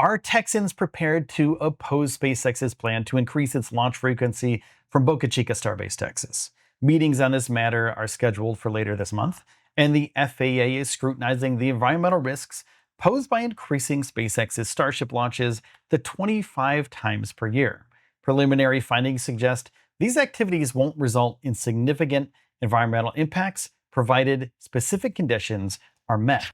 Are Texans prepared to oppose SpaceX's plan to increase its launch frequency from Boca Chica Starbase, Texas? Meetings on this matter are scheduled for later this month, and the FAA is scrutinizing the environmental risks posed by increasing SpaceX's Starship launches to 25 times per year. Preliminary findings suggest these activities won't result in significant environmental impacts provided specific conditions are met.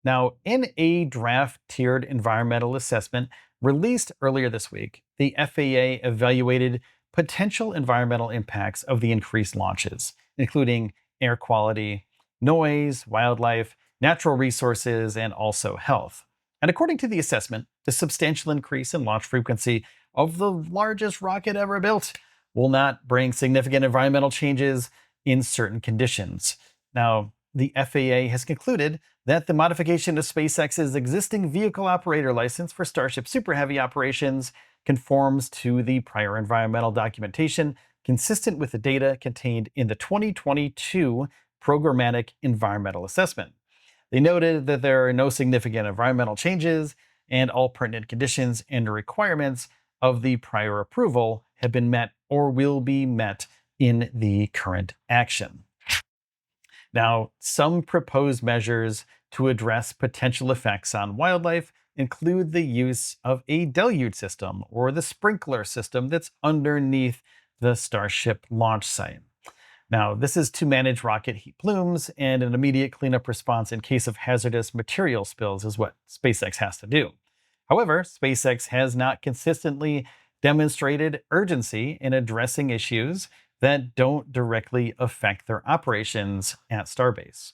Now, in a draft tiered environmental assessment released earlier this week, the FAA evaluated potential environmental impacts of the increased launches, including air quality, noise, wildlife, natural resources, and also health. And according to the assessment, the substantial increase in launch frequency of the largest rocket ever built will not bring significant environmental changes in certain conditions. Now, the FAA has concluded that the modification of SpaceX's existing vehicle operator license for Starship Super Heavy operations conforms to the prior environmental documentation consistent with the data contained in the 2022 Programmatic Environmental Assessment. They noted that there are no significant environmental changes and all pertinent conditions and requirements of the prior approval have been met or will be met in the current action. Now, some proposed measures to address potential effects on wildlife include the use of a deluge system or the sprinkler system that's underneath the Starship launch site. Now, this is to manage rocket heat plumes, and an immediate cleanup response in case of hazardous material spills is what SpaceX has to do. However, SpaceX has not consistently demonstrated urgency in addressing issues that don't directly affect their operations at Starbase.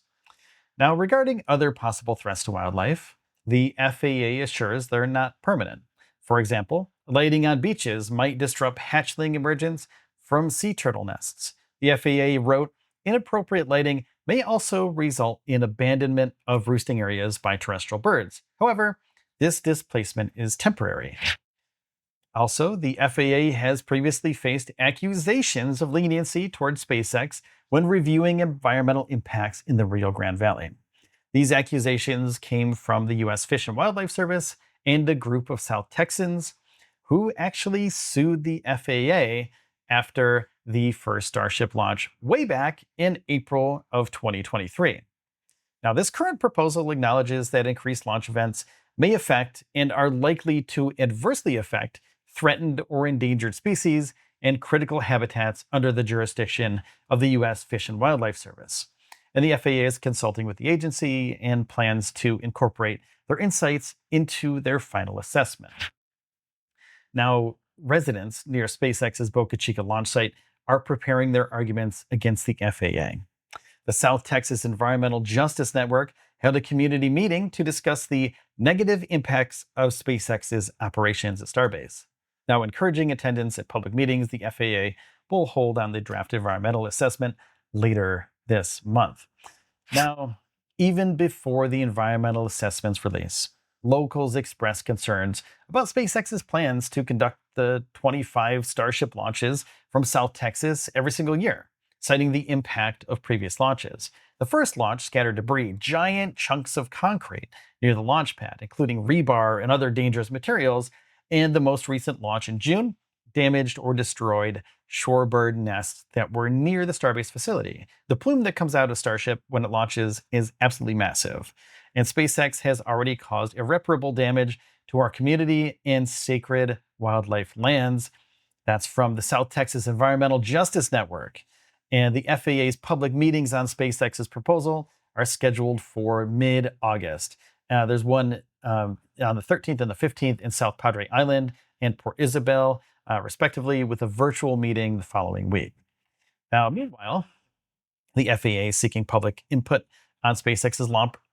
Now, regarding other possible threats to wildlife, the FAA assures they're not permanent. For example, lighting on beaches might disrupt hatchling emergence from sea turtle nests. The FAA wrote, inappropriate lighting may also result in abandonment of roosting areas by terrestrial birds. However, this displacement is temporary. Also, the FAA has previously faced accusations of leniency towards SpaceX when reviewing environmental impacts in the Rio Grande Valley. These accusations came from the U.S. Fish and Wildlife Service and a group of South Texans who actually sued the FAA after the first Starship launch way back in April of 2023. Now, this current proposal acknowledges that increased launch events may affect and are likely to adversely affect threatened or endangered species and critical habitats under the jurisdiction of the U.S. Fish and Wildlife Service. And the FAA is consulting with the agency and plans to incorporate their insights into their final assessment. Now, residents near SpaceX's Boca Chica launch site are preparing their arguments against the FAA. The South Texas Environmental Justice Network held a community meeting to discuss the negative impacts of SpaceX's operations at Starbase. Now, encouraging attendance at public meetings, the FAA will hold on the draft environmental assessment later this month. Now, even before the environmental assessment's release, locals expressed concerns about SpaceX's plans to conduct the 25 Starship launches from South Texas every single year, citing the impact of previous launches. The first launch scattered debris, giant chunks of concrete near the launch pad, including rebar and other dangerous materials, and the most recent launch in June damaged or destroyed shorebird nests that were near the Starbase facility. The plume that comes out of Starship when it launches is absolutely massive, and SpaceX has already caused irreparable damage to our community and sacred wildlife lands. That's from the South Texas Environmental Justice Network. And the FAA's public meetings on SpaceX's proposal are scheduled for mid-August. There's one on the 13th and the 15th in South Padre Island and Port Isabel, respectively, with a virtual meeting the following week. Now, meanwhile, the FAA is seeking public input on SpaceX's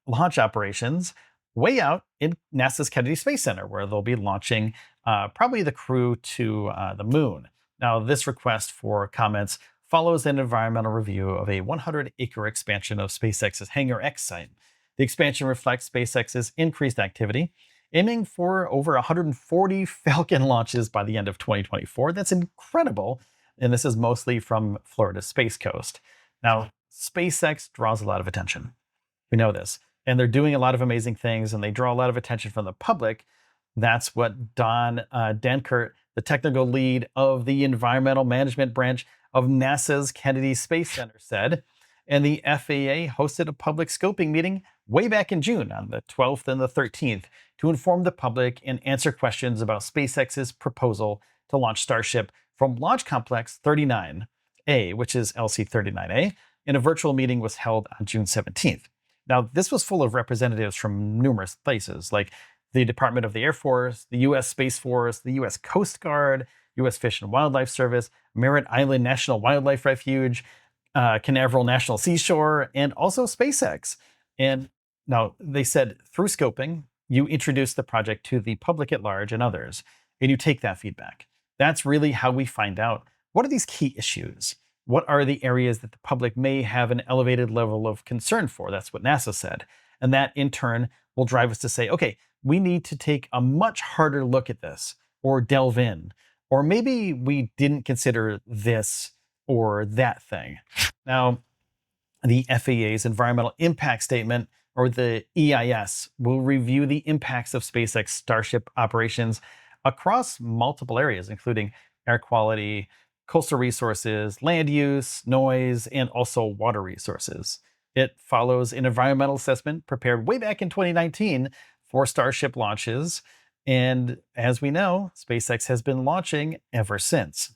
launch operations way out in NASA's Kennedy Space Center, where they'll be launching probably the crew to the moon. Now, this request for comments follows an environmental review of a 100-acre expansion of SpaceX's Hangar X site. The expansion reflects SpaceX's increased activity, aiming for over 140 Falcon launches by the end of 2024. That's incredible, and this is mostly from Florida's Space Coast. Now, SpaceX draws a lot of attention. We know this, and they're doing a lot of amazing things, and they draw a lot of attention from the public, That's what Don Dankert, the technical lead of the environmental management branch of NASA's Kennedy Space Center, said. And the FAA hosted a public scoping meeting way back in June on the 12th and the 13th to inform the public and answer questions about SpaceX's proposal to launch Starship from Launch Complex 39A, which is LC-39A, and a virtual meeting was held on June 17th. Now, this was full of representatives from numerous places, like the Department of the Air Force, the U.S. Space Force, the U.S. Coast Guard, U.S. Fish and Wildlife Service, Merritt Island National Wildlife Refuge, Canaveral National Seashore, and also SpaceX. And now they said through scoping, you introduce the project to the public at large and others, and you take that feedback. That's really how we find out what are these key issues? What are the areas that the public may have an elevated level of concern for? That's what NASA said. And that in turn will drive us to say, okay, we need to take a much harder look at this or delve in. Or maybe we didn't consider this or that thing. Now, the FAA's Environmental Impact Statement, or the EIS, will review the impacts of SpaceX Starship operations across multiple areas, including air quality, coastal resources, land use, noise, and also water resources. It follows an environmental assessment prepared way back in 2019 for Starship launches. And as we know, SpaceX has been launching ever since.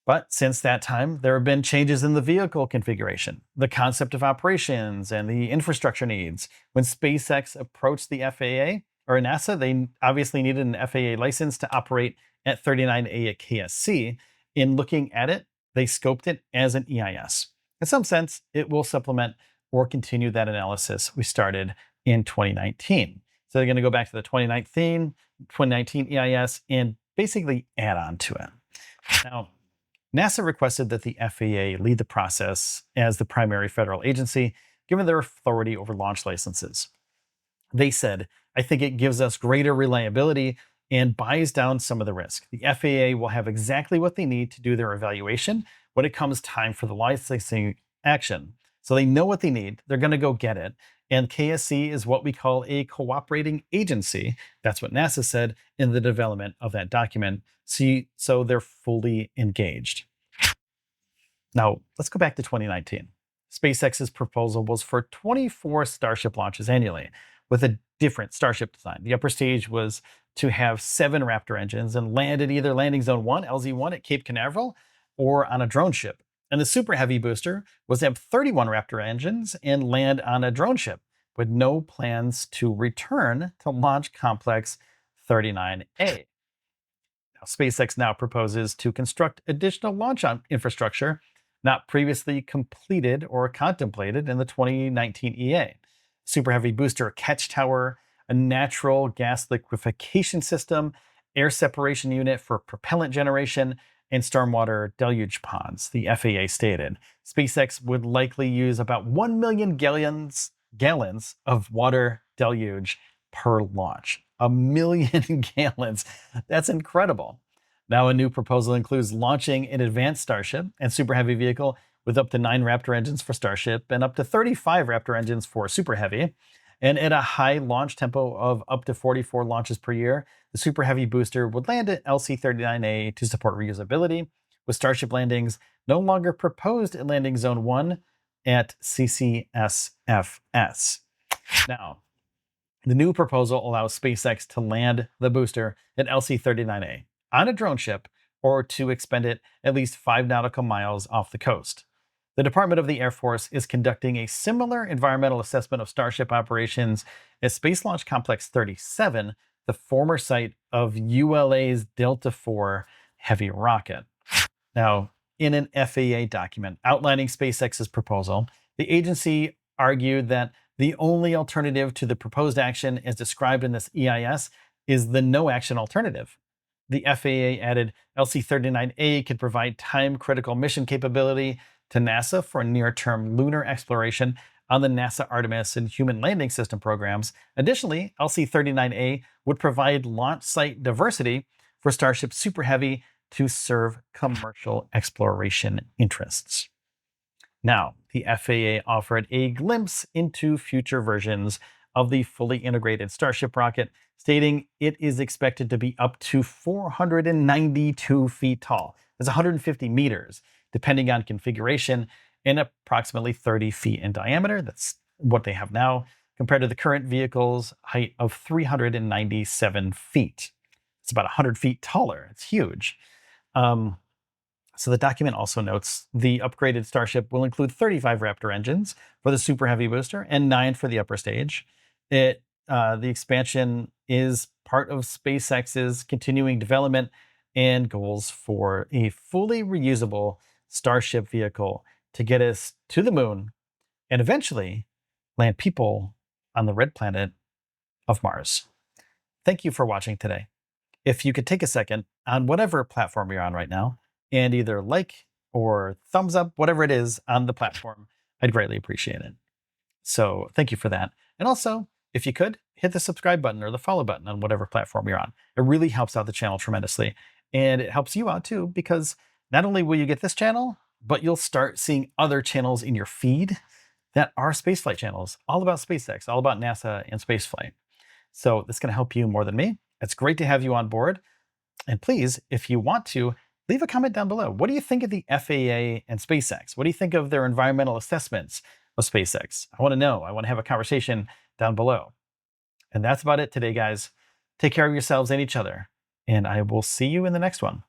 But since that time, there have been changes in the vehicle configuration, the concept of operations, and the infrastructure needs. When SpaceX approached the FAA or NASA, they obviously needed an FAA license to operate at 39A at KSC. In looking at it, they scoped it as an EIS. In some sense, it will supplement or continue that analysis we started in 2019. So they're going to go back to the 2019 EIS and basically add on to it. Now, NASA requested that the FAA lead the process as the primary federal agency, given their authority over launch licenses. They said, I think it gives us greater reliability and buys down some of the risk. The FAA will have exactly what they need to do their evaluation when it comes time for the licensing action. So they know what they need, they're going to go get it. And KSC is what we call a cooperating agency. That's what NASA said in the development of that document. So they're fully engaged. Now, let's go back to 2019. SpaceX's proposal was for 24 Starship launches annually with a different Starship design. The upper stage was to have 7 Raptor engines and land at either Landing Zone 1, LZ1 at Cape Canaveral, or on a drone ship. And the Super Heavy booster was to have 31 Raptor engines and land on a drone ship, with no plans to return to Launch Complex 39A. Now, SpaceX now proposes to construct additional launch infrastructure not previously completed or contemplated in the 2019 EA. Super Heavy booster catch tower, a natural gas liquefaction system, air separation unit for propellant generation, and stormwater deluge ponds, the FAA stated. SpaceX would likely use about 1 million gallons of water deluge per launch. 1 million gallons. That's incredible. Now, a new proposal includes launching an advanced Starship and Super Heavy vehicle with up to 9 Raptor engines for Starship and up to 35 Raptor engines for Super Heavy. And at a high launch tempo of up to 44 launches per year, the Super Heavy booster would land at LC-39A to support reusability, with Starship landings no longer proposed at Landing Zone 1 at CCSFS. Now, the new proposal allows SpaceX to land the booster at LC-39A on a drone ship or to expend it at least 5 nautical miles off the coast. The Department of the Air Force is conducting a similar environmental assessment of Starship operations at Space Launch Complex 37, the former site of ULA's Delta IV heavy rocket. Now, in an FAA document outlining SpaceX's proposal, the agency argued that the only alternative to the proposed action as described in this EIS is the no action alternative. The FAA added LC-39A could provide time-critical mission capability to NASA for near-term lunar exploration on the NASA Artemis and Human Landing System programs. Additionally, LC-39A would provide launch site diversity for Starship Super Heavy to serve commercial exploration interests. Now, the FAA offered a glimpse into future versions of the fully integrated Starship rocket, stating it is expected to be up to 492 feet tall. That's 150 meters, depending on configuration, and approximately 30 feet in diameter. That's what they have now, compared to the current vehicle's height of 397 feet. It's about 100 feet taller. It's huge. So the document also notes the upgraded Starship will include 35 Raptor engines for the Super Heavy booster and 9 for the upper stage. The expansion is part of SpaceX's continuing development and goals for a fully reusable Starship vehicle to get us to the moon and eventually land people on the red planet of Mars. Thank you for watching today. If you could take a second on whatever platform you're on right now and either like or thumbs up, whatever it is on the platform, I'd greatly appreciate it. So thank you for that. And also, if you could, hit the subscribe button or the follow button on whatever platform you're on. It really helps out the channel tremendously. And it helps you out too, because not only will you get this channel, but you'll start seeing other channels in your feed that are spaceflight channels, all about SpaceX, all about NASA and spaceflight. So this is going to help you more than me. It's great to have you on board. And please, if you want to, leave a comment down below. What do you think of the FAA and SpaceX? What do you think of their environmental assessments of SpaceX? I want to know. I want to have a conversation down below. And that's about it today, guys. Take care of yourselves and each other. And I will see you in the next one.